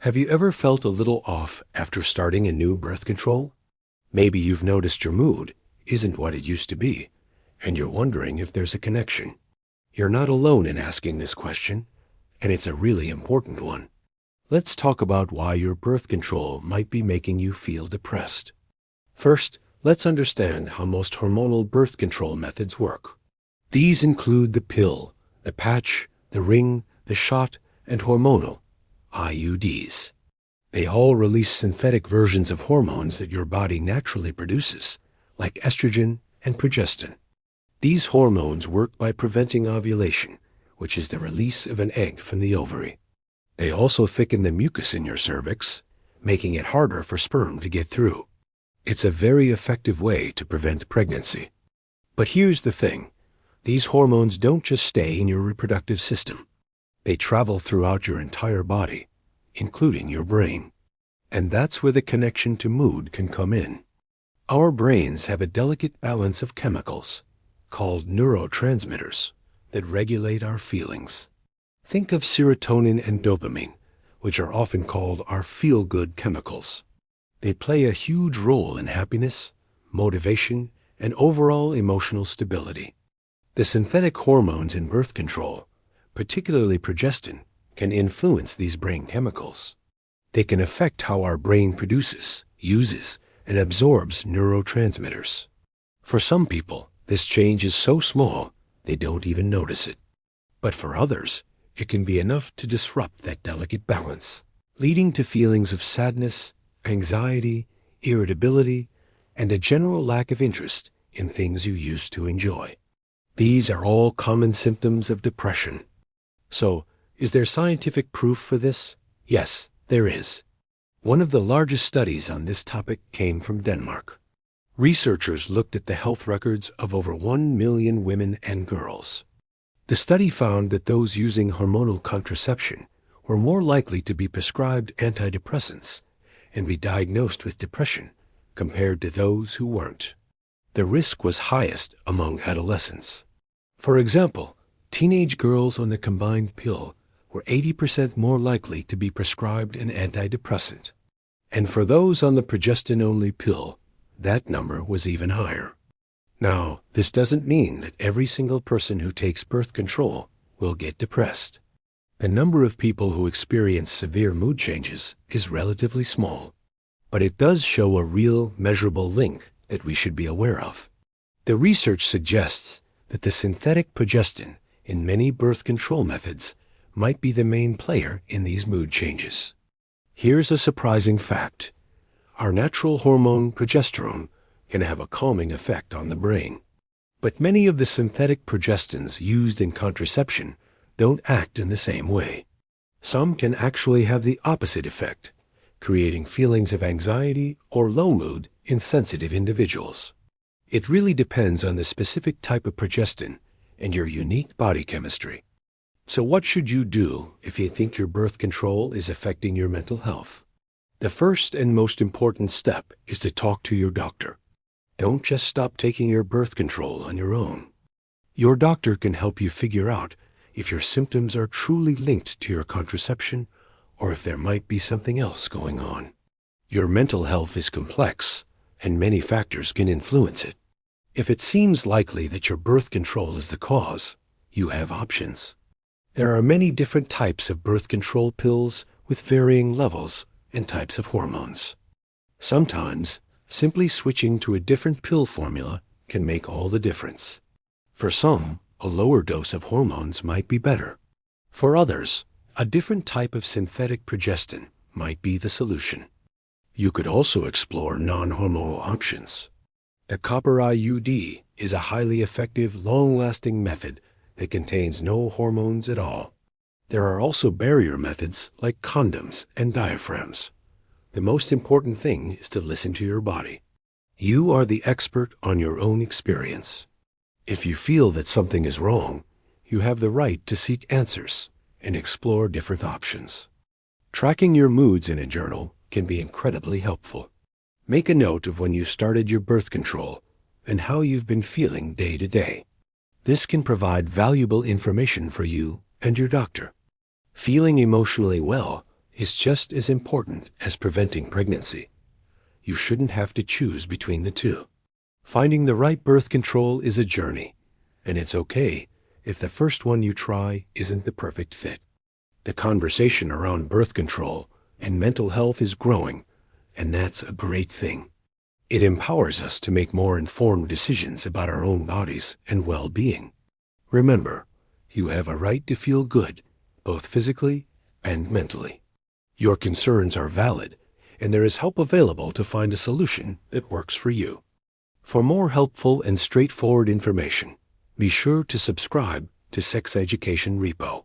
Have you ever felt a little off after starting a new birth control? Maybe you've noticed your mood isn't what it used to be, and you're wondering if there's a connection. You're not alone in asking this question, and it's a really important one. Let's talk about why your birth control might be making you feel depressed. First, let's understand how most hormonal birth control methods work. These include the pill, the patch, the ring, the shot, and hormonal IUDs. They all release synthetic versions of hormones that your body naturally produces, like estrogen and progestin. These hormones work by preventing ovulation, which is the release of an egg from the ovary. They also thicken the mucus in your cervix, making it harder for sperm to get through. It's a very effective way to prevent pregnancy. But here's the thing. These hormones don't just stay in your reproductive system. They travel throughout your entire body, including your brain. And that's where the connection to mood can come in. Our brains have a delicate balance of chemicals, called neurotransmitters, that regulate our feelings. Think of serotonin and dopamine, which are often called our feel-good chemicals. They play a huge role in happiness, motivation, and overall emotional stability. The synthetic hormones in birth control, particularly progestin, can influence these brain chemicals. They can affect how our brain produces, uses, and absorbs neurotransmitters. For some people, this change is so small they don't even notice it. But for others, it can be enough to disrupt that delicate balance, leading to feelings of sadness, anxiety, irritability, and a general lack of interest in things you used to enjoy. These are all common symptoms of depression. So, is there scientific proof for this? Yes, there is. One of the largest studies on this topic came from Denmark. Researchers looked at the health records of over 1 million women and girls. The study found that those using hormonal contraception were more likely to be prescribed antidepressants and be diagnosed with depression compared to those who weren't. The risk was highest among adolescents. For example, teenage girls on the combined pill were 80% more likely to be prescribed an antidepressant. And for those on the progestin-only pill, that number was even higher. Now, this doesn't mean that every single person who takes birth control will get depressed. The number of people who experience severe mood changes is relatively small, but it does show a real, measurable link that we should be aware of. The research suggests that the synthetic progestin in many birth control methods might be the main player in these mood changes. Here's a surprising fact. Our natural hormone progesterone can have a calming effect on the brain. But many of the synthetic progestins used in contraception don't act in the same way. Some can actually have the opposite effect, creating feelings of anxiety or low mood in sensitive individuals. It really depends on the specific type of progestin and your unique body chemistry. So what should you do if you think your birth control is affecting your mental health? The first and most important step is to talk to your doctor. Don't just stop taking your birth control on your own. Your doctor can help you figure out if your symptoms are truly linked to your contraception or if there might be something else going on. Your mental health is complex, and many factors can influence it. If it seems likely that your birth control is the cause, you have options. There are many different types of birth control pills with varying levels and types of hormones. Sometimes, simply switching to a different pill formula can make all the difference. For some, a lower dose of hormones might be better. For others, a different type of synthetic progestin might be the solution. You could also explore non-hormonal options. A copper IUD is a highly effective, long-lasting method that contains no hormones at all. There are also barrier methods like condoms and diaphragms. The most important thing is to listen to your body. You are the expert on your own experience. If you feel that something is wrong, you have the right to seek answers and explore different options. Tracking your moods in a journal can be incredibly helpful. Make a note of when you started your birth control and how you've been feeling day to day. This can provide valuable information for you and your doctor. Feeling emotionally well is just as important as preventing pregnancy. You shouldn't have to choose between the two. Finding the right birth control is a journey, and it's okay if the first one you try isn't the perfect fit. The conversation around birth control and mental health is growing, and that's a great thing. It empowers us to make more informed decisions about our own bodies and well-being. Remember, you have a right to feel good, both physically and mentally. Your concerns are valid, and there is help available to find a solution that works for you. For more helpful and straightforward information, be sure to subscribe to Sex Education Repo.